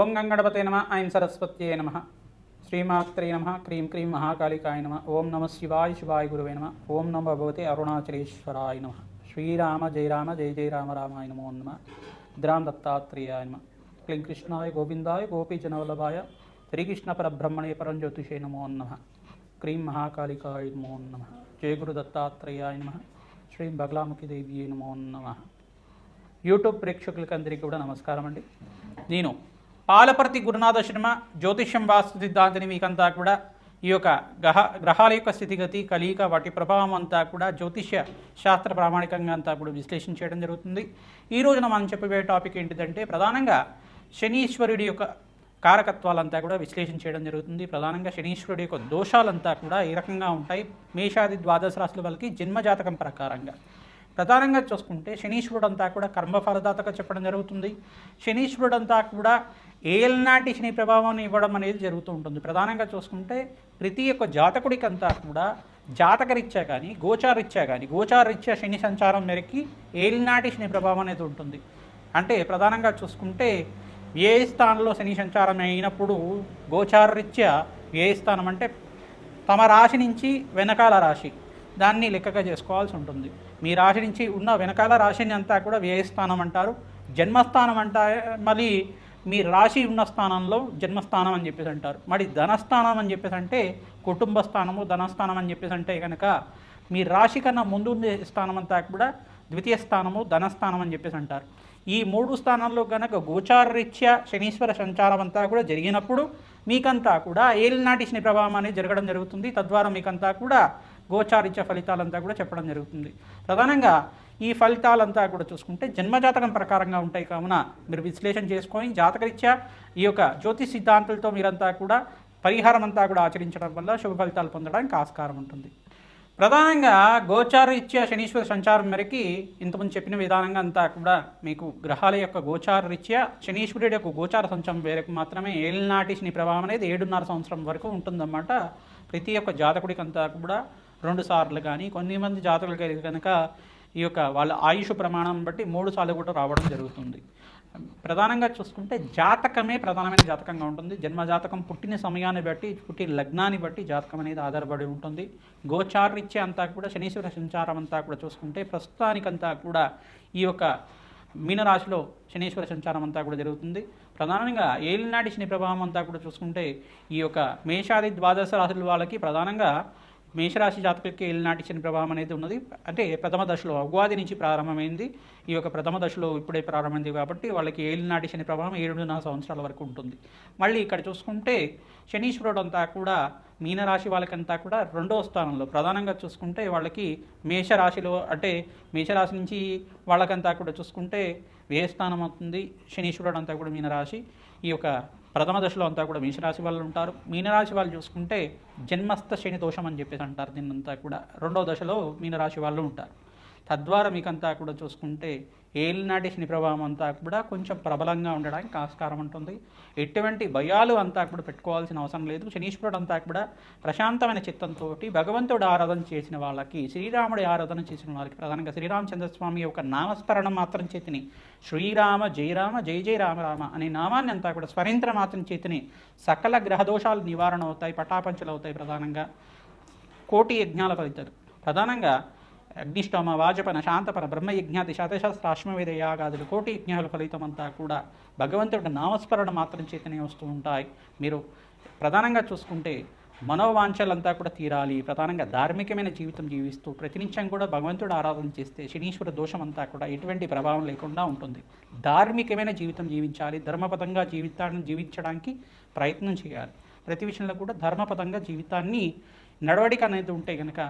ఓం గంగణపతే నమ ఐం సరస్వత్యే నమ శ్రీమాత్రే నమ క్రీం క్రీం మహాకాళికాయ నమ ఓం నమ శివాయ శివాయ గురువే నమ ఓం నమ భగవతే అరుణాచలేశ్వరాయ నమ శ్రీరామ జయ రామ జయ జయ రామ రామాయ నమో నమ ద్రాం దత్తాత్రేయాయ నమ క్లీం కృష్ణాయ గోవిందాయ గోపీజనవల్లభాయ శ్రీకృష్ణ పరబ్రహ్మణే పరంజ్యోతిషే నమో నమ క్రీం మహాకాళికాయ నమో నమ జయ గురు దత్తాత్రేయాయ నమ శ్రీ బగలాముఖి దేవియే నమో నమ. యూట్యూబ్ ప్రేక్షకులకందరికీ కూడా నమస్కారం అండి. నేను పాలపర్తి గురునాథ శర్మ జ్యోతిష్యం వాస్తు సిద్ధాంతిని మీకంతా కూడా ఈ యొక్క గ్రహాల యొక్క స్థితిగతి కలియిక వాటి ప్రభావం అంతా కూడా జ్యోతిష్య శాస్త్ర ప్రామాణికంగా అంతా కూడా విశ్లేషణ చేయడం జరుగుతుంది. ఈ రోజున మనం చెప్పబోయే టాపిక్ ఏంటిదంటే ప్రధానంగా శనీశ్వరుడి యొక్క కారకత్వాలంతా కూడా విశ్లేషణ చేయడం జరుగుతుంది. ప్రధానంగా శనీశ్వరుడి యొక్క దోషాలంతా కూడా ఏ రకంగా ఉంటాయి మేషాది ద్వాదశ రాశుల వాళ్ళకి జన్మజాతకం ప్రకారంగా. ప్రధానంగా చూసుకుంటే శనీశ్వరుడు అంతా కూడా కర్మఫలదాతగా చెప్పడం జరుగుతుంది. శనీశ్వరుడు అంతా కూడా ఏలనాటి శని ప్రభావాన్ని ఇవ్వడం అనేది జరుగుతూ ఉంటుంది. ప్రధానంగా చూసుకుంటే ప్రతి ఒక్క జాతకుడికి అంతా కూడా జాతకరీత్యా కానీ గోచారరీత్యా శని సంచారం మేరకి ఏలనాటి శని ప్రభావం అనేది ఉంటుంది. అంటే ప్రధానంగా చూసుకుంటే వ్యయ స్థానంలో శని సంచారం అయినప్పుడు గోచారరీత్యా వ్యయ స్థానం అంటే తమ రాశి నుంచి వెనకాల రాశి దాన్ని లెక్కగా చేసుకోవాల్సి ఉంటుంది. మీ రాశి నుంచి ఉన్న వెనకాల రాశిని అంతా కూడా వ్యయస్థానం అంటారు. జన్మస్థానం అంటారు. మళ్ళీ మీ రాశి ఉన్న స్థానంలో జన్మస్థానం అని చెప్పేసి అంటారు. మరి ధనస్థానం అని చెప్పేసి అంటే కుటుంబ స్థానము, ధనస్థానం అని చెప్పేసి అంటే కనుక మీ రాశి కన్నా ముందు ఉండే స్థానం అంతా కూడా ద్వితీయ స్థానము, ధనస్థానం అని చెప్పేసి అంటారు. ఈ మూడు స్థానాల్లో కనుక గోచారరీత్యా శనీశ్వర సంచారం అంతా కూడా జరిగినప్పుడు మీకంతా కూడా ఏలినాటి శని ప్రభావం అనేది జరగడం జరుగుతుంది. తద్వారా మీకంతా కూడా గోచారీత్యా ఫలితాలంతా కూడా చెప్పడం జరుగుతుంది. ప్రధానంగా ఈ ఫలితాలంతా కూడా చూసుకుంటే జన్మజాతకం ప్రకారంగా ఉంటాయి కావున మీరు విశ్లేషణ చేసుకొని జాతకరీత్యా ఈ యొక్క జ్యోతిష్ సిద్ధాంతాలతో మీరంతా కూడా పరిహారం అంతా కూడా ఆచరించడం వల్ల శుభ ఫలితాలు పొందడానికి ఆస్కారం ఉంటుంది. ప్రధానంగా గోచారరీత్యా శనీశ్వర సంచారం మేరకి ఇంతకుముందు చెప్పిన విధానంగా అంతా కూడా మీకు గ్రహాల యొక్క గోచారరీత్యా శనీశ్వరుడి యొక్క గోచార సంచారం మేరకు మాత్రమే ఏలినాటి శని ప్రభావం అనేది 7.5 సంవత్సరం వరకు ఉంటుందన్నమాట. ప్రతి ఒక్క జాతకుడికి అంతా కూడా 2 సార్లు కానీ కొన్ని మంది జాతకులకి కనుక ఈ యొక్క వాళ్ళ ఆయుష్ ప్రమాణం బట్టి 3 సార్లు కూడా రావడం జరుగుతుంది. ప్రధానంగా చూసుకుంటే జాతకమే ప్రధానమైన జాతకంగా ఉంటుంది. జన్మజాతకం పుట్టిన సమయాన్ని బట్టి పుట్టిన లగ్నాన్ని బట్టి జాతకం అనేది ఆధారపడి ఉంటుంది. గోచారరీత్యా అంతా కూడా శనీశ్వర సంచారం అంతా కూడా చూసుకుంటే ప్రస్తుతానికంతా కూడా ఈ యొక్క మీనరాశిలో శనీశ్వర సంచారం అంతా కూడా జరుగుతుంది. ప్రధానంగా ఏలినాటి శని ప్రభావం అంతా కూడా చూసుకుంటే ఈ యొక్క మేషాది ద్వాదశ రాశుల వాళ్ళకి ప్రధానంగా మేషరాశి జాతకులకి ఏలినాటి శని ప్రభావం అనేది ఉన్నది. అంటే ప్రథమ దశలో ఉగాది నుంచి ప్రారంభమైంది. ఈ యొక్క ప్రథమ దశలో ఇప్పుడే ప్రారంభమైంది కాబట్టి వాళ్ళకి ఏలినాటి శని ప్రభావం 7.5 సంవత్సరాల వరకు ఉంటుంది. మళ్ళీ ఇక్కడ చూసుకుంటే శనీశ్వరుడు అంతా కూడా మీనరాశి వాళ్ళకంతా కూడా 2వ స్థానంలో ప్రధానంగా చూసుకుంటే వాళ్ళకి మేషరాశిలో అంటే మేషరాశి నుంచి వాళ్ళకంతా కూడా చూసుకుంటే వ్యయస్థానం అవుతుంది. శనీశ్వరుడు అంతా కూడా మీనరాశి ఈ యొక్క ప్రథమ దశలో అంతా కూడా మేషరాశి వాళ్ళు ఉంటారు. మీనరాశి వాళ్ళు చూసుకుంటే జన్మస్థ శని దోషం అని చెప్పేసి అంటారు. దీన్నంతా కూడా 2వ దశలో మీనరాశి వాళ్ళు ఉంటారు. తద్వారా మీకంతా కూడా చూసుకుంటే ఏలినాటి శని ప్రభావం అంతా కూడా కొంచెం ప్రబలంగా ఉండడానికి ఆస్కారం ఉంటుంది. ఎటువంటి భయాలు అంతా కూడా పెట్టుకోవాల్సిన అవసరం లేదు. శనీశ్వరుడు అంతా కూడా ప్రశాంతమైన చిత్తంతో భగవంతుడు ఆరాధన చేసిన వాళ్ళకి, శ్రీరాముడి ఆరాధన చేసిన వాళ్ళకి ప్రధానంగా శ్రీరామచంద్రస్వామి యొక్క నామస్మరణం మాత్రం చేతిని శ్రీరామ జయ జయ రామ రామ అనే నామాన్ని అంతా కూడా స్మరించర మాత్రం చేతిని సకల గ్రహదోషాలు నివారణ అవుతాయి, పటాపంచలు అవుతాయి. ప్రధానంగా కోటి యజ్ఞాల ఫలితాలు ప్రధానంగా అగ్నిష్టోమ, వాజపన, శాంతపన, బ్రహ్మయజ్ఞాది, శతశాస్త్ర, అశ్వమేధ యాగాదులు కోటి యజ్ఞాల ఫలితం అంతా కూడా భగవంతుడి నామస్మరణ మాత్రం చేతనే వస్తూ ఉంటాయి. మీరు ప్రధానంగా చూసుకుంటే మనోవాంఛలంతా కూడా తీరాలి. ప్రధానంగా ధార్మికమైన జీవితం జీవిస్తూ ప్రతినిత్యం కూడా భగవంతుడు ఆరాధన చేస్తే శనీశ్వర దోషం అంతా కూడా ఎటువంటి ప్రభావం లేకుండా ఉంటుంది. ధార్మికమైన జీవితం జీవించాలి. ధర్మపదంగా జీవితాన్ని జీవించడానికి ప్రయత్నం చేయాలి. ప్రతి విషయంలో కూడా ధర్మపదంగా జీవితాన్ని నడవడిక అనేది ఉంటే కనుక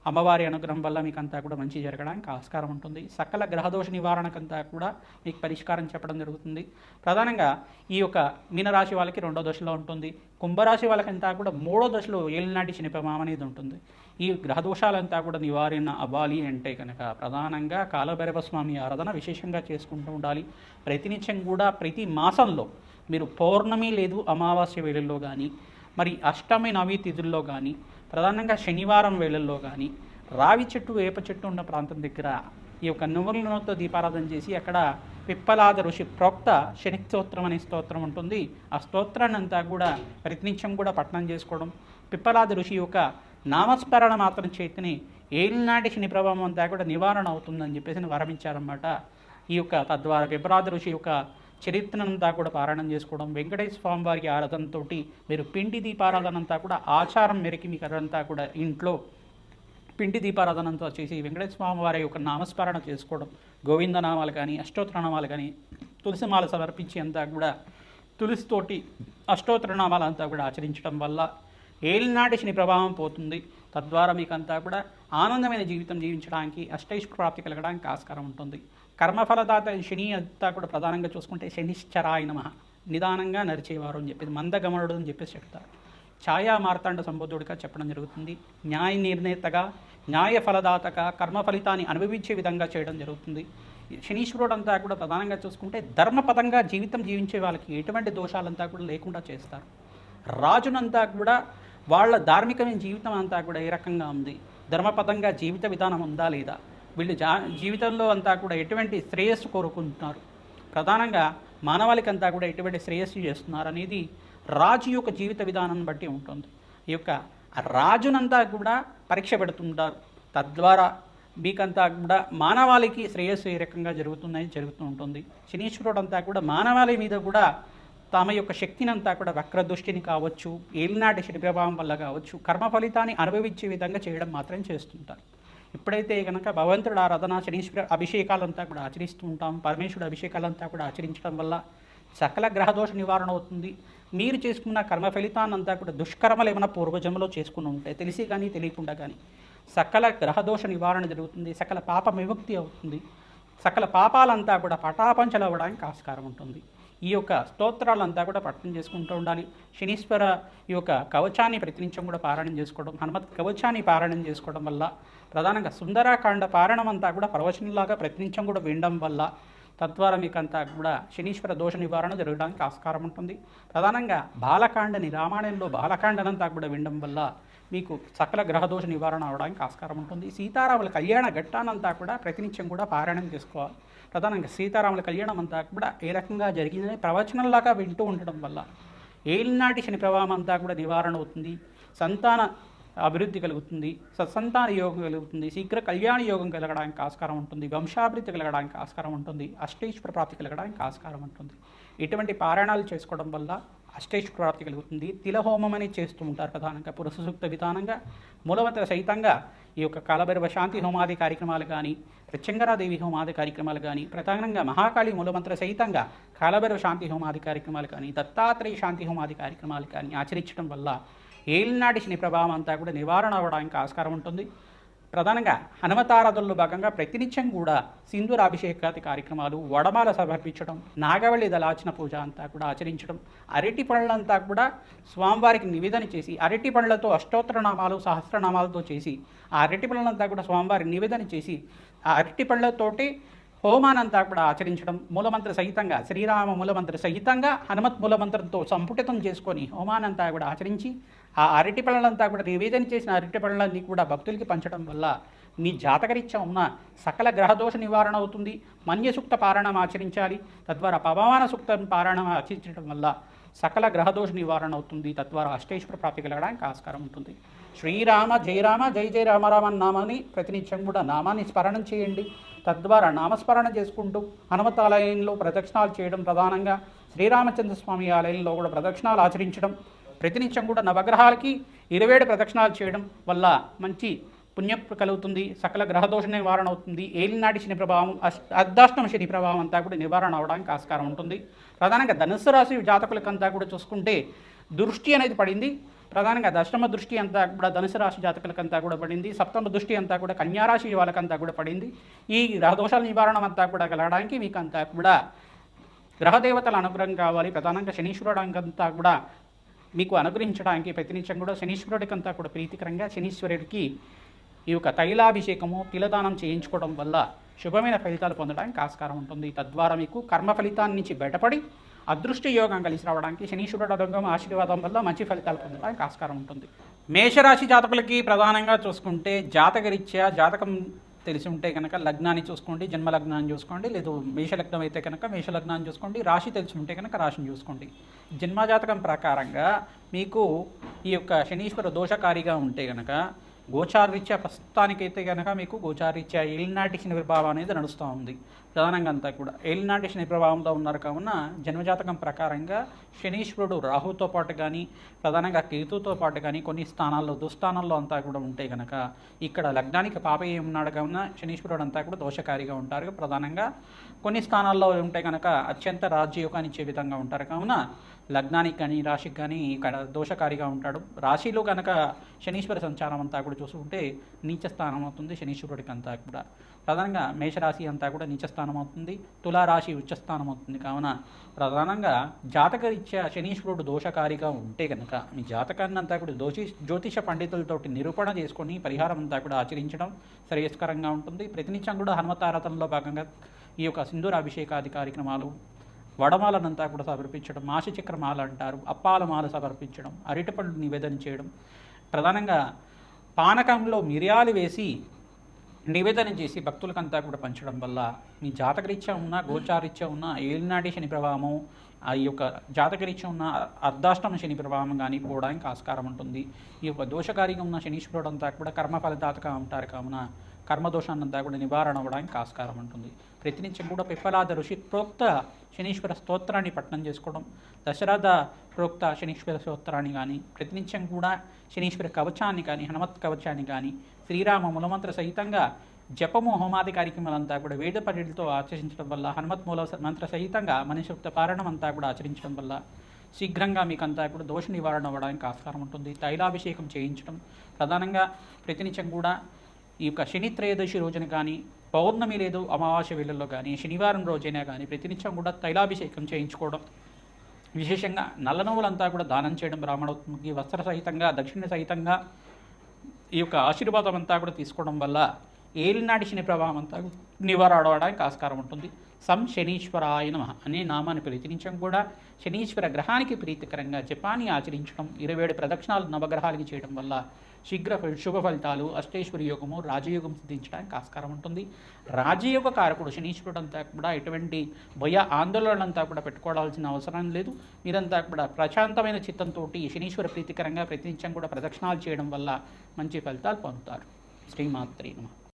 అమ్మవారి అనుగ్రహం వల్ల మీకు అంతా కూడా మంచి జరగడానికి ఆస్కారం ఉంటుంది. సకల గ్రహదోష నివారణకంతా కూడా మీకు పరిష్కారం చెప్పడం జరుగుతుంది. ప్రధానంగా ఈ యొక్క మీనరాశి వాళ్ళకి 2వ దశలో ఉంటుంది. కుంభరాశి వాళ్ళకంతా కూడా 3వ దశలో ఏలినాటి శని ప్రభావం అనేది ఉంటుంది. ఈ గ్రహదోషాలంతా కూడా నివారణ అవ్వాలి అంటే కనుక ప్రధానంగా కాలభైరవ స్వామి ఆరాధన విశేషంగా చేసుకుంటూ ఉండాలి. ప్రతినిత్యం కూడా ప్రతి మాసంలో మీరు పౌర్ణమి లేదు అమావాస్య వేళల్లో కానీ, మరి అష్టమి నవమి తిథుల్లో కానీ, ప్రధానంగా శనివారం వేళల్లో కానీ రావి చెట్టు, వేప చెట్టు ఉన్న ప్రాంతం దగ్గర ఈ యొక్క నువ్వుల నూనెతో దీపారాధన చేసి అక్కడ పిప్పలాద ఋషి ప్రోక్త శని స్తోత్రం అనే స్తోత్రం ఉంటుంది. ఆ స్తోత్రాన్ని అంతా కూడా ప్రతినిత్యం కూడా పఠనం చేసుకోవడం, పిప్పలాద ఋషి యొక్క నామస్మరణ మాత్రం చేతిని ఏలినాటి శని ప్రభావం అంతా కూడా నివారణ అవుతుందని చెప్పేసి వరమించారన్నమాట. ఈ యొక్క తద్వారా పిప్పలాద ఋషి యొక్క చరిత్రనంతా కూడా పారాయణం చేసుకోవడం, వెంకటేశ్వర స్వామి వారికి ఆరాధనతో మీరు పిండి దీపారాధన అంతా కూడా ఆచారం మేరకి మీకు అదంతా కూడా ఇంట్లో పిండి దీపారాధనంతో చేసి వెంకటేశ్వర స్వామి వారి యొక్క నామస్మరణ చేసుకోవడం, గోవిందనామాలు కానీ అష్టోత్తరనామాలు కానీ తులసిమాల సమర్పించి అంతా కూడా తులసితోటి అష్టోత్తరనామాలంతా కూడా ఆచరించడం వల్ల ఏలినాటి శని ప్రభావం పోతుంది. తద్వారా మీకు అంతా కూడా ఆనందమైన జీవితం జీవించడానికి అష్టైశ్వర్య ప్రాప్తి కలగడానికి ఆస్కారం ఉంటుంది. కర్మఫలదాత శని అంతా కూడా ప్రధానంగా చూసుకుంటే శనిశ్చరాయ నమః, నిదానంగా నరిచేవారు అని చెప్పేసి, మందగమనుడు అని చెప్పేసి చెప్తారు. ఛాయా మార్తాండ సంబోధుడిగా చెప్పడం జరుగుతుంది. న్యాయ నిర్ణేతగా, న్యాయ ఫలదాతగా, కర్మ ఫలితాన్ని అనుభవించే విధంగా చేయడం జరుగుతుంది. శనీశ్వరుడు అంతా కూడా ప్రధానంగా చూసుకుంటే ధర్మపదంగా జీవితం జీవించే వాళ్ళకి ఎటువంటి దోషాలంతా కూడా లేకుండా చేస్తారు. రాజునంతా కూడా వాళ్ళ ధార్మికమైన జీవితం అంతా కూడా ఏ రకంగా ఉంది, ధర్మపదంగా జీవిత విధానం ఉందా లేదా, వీళ్ళు జీవితంలో అంతా కూడా ఎటువంటి శ్రేయస్సు కోరుకుంటున్నారు, ప్రధానంగా మానవాళికంతా కూడా ఎటువంటి శ్రేయస్సు చేస్తున్నారు అనేది రాజు యొక్క జీవిత విధానాన్ని బట్టి ఉంటుంది. ఈ యొక్క రాజునంతా కూడా పరీక్ష పెడుతుంటారు. తద్వారా మీకంతా కూడా మానవాళికి శ్రేయస్సు ఏ రకంగా జరుగుతూ ఉంటుంది. శనీశ్వరుడు అంతా కూడా మానవాళి మీద కూడా తమ యొక్క శక్తిని అంతా కూడా వక్రదృష్టిని కావచ్చు, ఏలినాటి శని ప్రభావం వల్ల కావచ్చు, కర్మ ఫలితాన్ని అనుభవించే విధంగా చేయడం మాత్రం చేస్తుంటారు. ఎప్పుడైతే కనుక భగవంతుడు ఆరాధన, శనీశ్వర అభిషేకాలంతా కూడా ఆచరిస్తూ ఉంటాం, పరమేశ్వరుడు అభిషేకాలంతా కూడా ఆచరించడం వల్ల సకల గ్రహదోష నివారణ అవుతుంది. మీరు చేసుకున్న కర్మ ఫలితాన్నంతా కూడా దుష్కర్మలు ఏమైనా పూర్వజంలో చేసుకుని ఉంటాయి, తెలిసి కానీ తెలియకుండా కానీ సకల గ్రహదోష నివారణ జరుగుతుంది, సకల పాప విముక్తి అవుతుంది, సకల పాపాలంతా కూడా పటాపంచలు అవ్వడానికి ఆస్కారం ఉంటుంది. ఈ యొక్క స్తోత్రాలంతా కూడా పఠనం చేసుకుంటూ ఉండాలి. శనీశ్వర ఈ యొక్క కవచాన్ని ప్రతినిత్యం కూడా పారాయణం చేసుకోవడం, హనుమత్ కవచాన్ని పారాయణం చేసుకోవడం వల్ల, ప్రధానంగా సుందరాకాండ పారాయణం అంతా కూడా ప్రవచనంలాగా ప్రతినిత్యం కూడా వినడం వల్ల తద్వారా మీకంతా కూడా శనీశ్వర దోష నివారణ జరగడానికి ఆస్కారం ఉంటుంది. ప్రధానంగా బాలకాండని, రామాయణంలో బాలకాండనంతా కూడా వినడం వల్ల మీకు సకల గ్రహదోష నివారణ అవడానికి ఆస్కారం ఉంటుంది. సీతారాముల కళ్యాణ ఘట్టానంతా కూడా ప్రతినిత్యం కూడా పారాయణం చేసుకోవాలి. ప్రధానంగా సీతారాముల కళ్యాణం అంతా కూడా ఏ రకంగా జరిగిందని ప్రవచనంలాగా వింటూ ఉండడం వల్ల ఏలినాటి శని ప్రభావం అంతా కూడా నివారణ అవుతుంది, సంతాన అభివృద్ధి కలుగుతుంది, సత్సంతాన యోగం కలుగుతుంది, శీఘ్ర కళ్యాణ యోగం కలగడానికి ఆస్కారం ఉంటుంది, వంశాభివృద్ధి కలగడానికి ఆస్కారం ఉంటుంది, అష్టైశ్వర ప్రాప్తి కలగడానికి ఆస్కారం ఉంటుంది. ఇటువంటి పారాయణాలు చేసుకోవడం వల్ల అష్టైశ్వర ప్రాప్తి కలుగుతుంది. తిలహోమం అని చేస్తూ ఉంటారు ప్రధానంగా పురుష సూక్త విధానంగా, మూలమంత్ర సహితంగా ఈ యొక్క కాలభైరవ శాంతి హోమాది కార్యక్రమాలు కానీ, ప్రత్యంగరాదేవి హోమాది కార్యక్రమాలు కానీ, ప్రధానంగా మహాకాళి మూలమంత్ర సహితంగా కాలభైరవ శాంతి హోమాది కార్యక్రమాలు కానీ, దత్తాత్రేయ శాంతి హోమాది కార్యక్రమాలు కానీ ఆచరించడం వల్ల ఏలినాటి శని ప్రభావం అంతా కూడా నివారణ అవ్వడానికి ఆస్కారం ఉంటుంది. ప్రధానంగా హనుమతారాధనలో భాగంగా ప్రతినిత్యం కూడా సింధూరాభిషేకాది కార్యక్రమాలు, వడమాల సమర్పించడం, నాగవల్లి దళార్చన పూజ అంతా కూడా ఆచరించడం, అరటి పళ్ళంతా కూడా స్వామివారికి నివేదన చేసి, అరటి పళ్ళతో అష్టోత్తరనామాలు సహస్రనామాలతో చేసి ఆ అరటి పళ్ళంతా కూడా స్వామివారికి నివేదన చేసి ఆ అరటి పళ్ళతోటి హోమానంతా కూడా ఆచరించడం, మూలమంత్ర సహితంగా శ్రీరామ మూలమంత్ర సహితంగా హనుమత్ మూలమంత్రంతో సంపుటితం చేసుకొని హోమానంతా కూడా ఆచరించి ఆ అరటి పళ్ళంతా కూడా నివేదన చేసిన అరటి పళ్ళని కూడా భక్తులకి పంచడం వల్ల మీ జాతకరీత్యా ఉన్న సకల గ్రహదోష నివారణ అవుతుంది. మన్యసూక్త పారాయణం ఆచరించాలి, తద్వారా పవమాన సూక్త పారాయణం ఆచరించడం వల్ల సకల గ్రహదోష నివారణ అవుతుంది. తద్వారా అష్టైశ్వర ప్రాప్తి కలగడానికి ఆస్కారం ఉంటుంది. శ్రీరామ జయ రామ జయ జయ రామ రామ నామాన్ని ప్రతినిత్యం కూడా నామాన్ని స్మరణం చేయండి. తద్వారా నామస్మరణ చేసుకుంటూ హనుమత్ ఆలయంలో ప్రదక్షిణాలు చేయడం, ప్రధానంగా శ్రీరామచంద్ర స్వామి ఆలయంలో కూడా ప్రదక్షిణాలు ఆచరించడం, ప్రతినిత్యం కూడా నవగ్రహాలకి 27 ప్రదక్షిణాలు చేయడం వల్ల మంచి పుణ్యం కలుగుతుంది, సకల గ్రహదోష నివారణ అవుతుంది. ఏలినాటి శని ప్రభావం, అర్ధాష్టమ శని ప్రభావం అంతా కూడా నివారణ అవడానికి ఆస్కారం ఉంటుంది. ప్రధానంగా ధనుస్సు రాశి జాతకులకంతా కూడా చూసుకుంటే దృష్టి అనేది పడింది. ప్రధానంగా దశమ దృష్టి అంతా కూడా ధనుసు రాశి జాతకులకంతా కూడా పడింది. సప్తమ దృష్టి అంతా కూడా కన్యారాశి వాళ్ళకంతా కూడా పడింది. ఈ గ్రహదోషాల నివారణ అంతా కూడా కలగడానికి మీకు అంతా కూడా గ్రహదేవతల అనుగ్రహం కావాలి. ప్రధానంగా శనీశ్వరుడంతా కూడా మీకు అనుగ్రహించడానికి ప్రతినిత్యం కూడా శనీశ్వరుడికంతా కూడా ప్రీతికరంగా శనీశ్వరుడికి ఈ యొక్క తైలాభిషేకము, తిలదానం చేయించుకోవడం వల్ల శుభమైన ఫలితాలు పొందడానికి ఆస్కారం ఉంటుంది. తద్వారా మీకు కర్మ ఫలితాన్ని నుంచి బయటపడి అదృష్ట యోగం కలిసి రావడానికి శనీశ్వరుడు అనుగ్రహం ఆశీర్వాదం వల్ల మంచి ఫలితాలు పొందడానికి ఆస్కారం ఉంటుంది. మేషరాశి జాతకులకి ప్రధానంగా చూసుకుంటే జాతకరీత్యా జాతకం తెలిసి ఉంటే కనుక లగ్నాన్ని చూసుకోండి, జన్మ లగ్నాన్ని చూసుకోండి, లేదు మేషలగ్నం అయితే కనుక మేషలగ్నాన్ని చూసుకోండి, రాశి తెలిసి ఉంటే కనుక రాశిని చూసుకోండి. జన్మజాతకం ప్రకారంగా మీకు ఈ యొక్క శనీశ్వర దోషకారిగా ఉంటే కనుక గోచారరీత్యా ప్రస్తుతానికైతే కనుక మీకు గోచారరీత్యా ఏలినాటి శని ప్రభావం అనేది నడుస్తూ ఉంది. ప్రధానంగా అంతా కూడా ఏలినాటి శని ప్రభావంలో ఉన్నారు కావున జన్మజాతకం ప్రకారంగా శనీశ్వరుడు రాహుతో పాటు కానీ ప్రధానంగా కేతుతో పాటు కానీ కొన్ని స్థానాల్లో దుస్థానాల్లో అంతా కూడా ఉంటే కనుక ఇక్కడ లగ్నానికి పాపయ్య ఉన్నాడు కావున శనీశ్వరుడు అంతా కూడా దోషకారిగా ఉంటారు. ప్రధానంగా కొన్ని స్థానాల్లో ఉంటే కనుక అత్యంత రాజ్యయోగాన్ని ఇచ్చే విధంగా ఉంటారు కావున లగ్నానికి కానీ రాశికి కానీ ఇక్కడ దోషకారిగా ఉంటాడు. రాశిలో కనుక శనీశ్వర సంచారం అంతా కూడా చూసుకుంటే నీచ స్థానం అవుతుంది శనీశ్వరుడికి అంతా కూడా. ప్రధానంగా మేషరాశి అంతా కూడా నీచ స్థానం అవుతుంది, తులారాశి ఉచ్చస్థానం అవుతుంది. కావున ప్రధానంగా జాతకరీత్యా శనీశ్వరుడు దోషకారిగా ఉంటే కనుక మీ జాతకాన్ని అంతా కూడా జ్యోతిష పండితులతోటి నిరూపణ చేసుకొని పరిహారం అంతా కూడా ఆచరించడం శ్రేయస్కరంగా ఉంటుంది. ప్రతినిత్యం కూడా హనుమతారతంలో భాగంగా ఈ యొక్క సింధూరాభిషేకాది కార్యక్రమాలు, వడమాలనంతా కూడా సమర్పించడం, మాసచక్రమాల అంటారు, అప్పాల మాల సమర్పించడం, అరటిపండు నివేదన చేయడం, ప్రధానంగా పానకంలో మిరియాలు వేసి నివేదన చేసి భక్తులకంతా కూడా పంచడం వల్ల మీ జాతకరీత్యా ఉన్న గోచారీత్యా ఉన్న ఏలినాటి శని ప్రభావం, ఆ యొక్క జాతకరీత్యా ఉన్న అర్ధాష్టమ శని ప్రభావం కానీ పోవడానికి ఆస్కారం ఉంటుంది. ఈ యొక్క దోషకారిగా ఉన్న శనీశ్వరుడు అంతా కూడా కర్మ ఫలదాతగా ఉంటారు కావున కర్మదోషాన్నంతా కూడా నివారణ అవ్వడానికి ఆస్కారం ఉంటుంది. ప్రతినిత్యం కూడా పిప్పలాద ఋషి ప్రోక్త శనీశ్వర స్తోత్రాన్ని పఠనం చేసుకోవడం, దశరథ ప్రోక్త శనీశ్వర స్తోత్రాన్ని కానీ ప్రతినిత్యం కూడా శనీశ్వర కవచాన్ని కానీ హనుమత్ కవచాన్ని కానీ శ్రీరామ మూలమంత్ర సహితంగా జపము హోమాది కార్యక్రమాలంతా కూడా వేద పండితులతో ఆచరించడం వల్ల హనుమత్ మూల మంత్ర సహితంగా మనిషిక్త పారణం అంతా కూడా ఆచరించడం వల్ల శీఘ్రంగా మీకంతా కూడా దోష నివారణ అవ్వడానికి ఆస్కారం ఉంటుంది. తైలాభిషేకం చేయించడం, ప్రధానంగా ప్రతినిత్యం కూడా ఈ యొక్క శని త్రయోదశి రోజున కానీ పౌర్ణమి లేదు అమావాస్య వేళల్లో కానీ శనివారం రోజైనా కానీ ప్రతినిత్యం కూడా తైలాభిషేకం చేయించుకోవడం, విశేషంగా నల్ల నువ్వులంతా కూడా దానం చేయడం, బ్రాహ్మణోత్మకి వస్త్ర సహితంగా దక్షిణ సహితంగా ఈ యొక్క ఆశీర్వాదం అంతా కూడా తీసుకోవడం వల్ల ఏలినాటి శని ప్రభావం అంతా నివారణ అవడానికి ఆస్కారం ఉంటుంది. శనీశ్వరాయ నమః అనే నామాన్ని ప్రతినిత్యం కూడా శనీశ్వర గ్రహానికి ప్రీతికరంగా జపాన్ని ఆచరించడం, 27 ప్రదక్షిణాలు నవగ్రహాలకి చేయడం వల్ల శీఘ్ర శుభ ఫలితాలు, అష్టేశ్వరి యోగము, రాజయోగం సిద్ధించడానికి ఆస్కారం ఉంటుంది. రాజయోగ కారకుడు శనీశ్వరుడు అంతా కూడా ఎటువంటి భయ ఆందోళనలంతా కూడా పెట్టుకోవాల్సిన అవసరం లేదు. మీరంతా కూడా ప్రశాంతమైన చిత్తంతో శనీశ్వర ప్రీతికరంగా ప్రతినిత్యం కూడా ప్రదక్షిణాలు చేయడం వల్ల మంచి ఫలితాలు పొందుతారు. శ్రీమాత్రే నమః.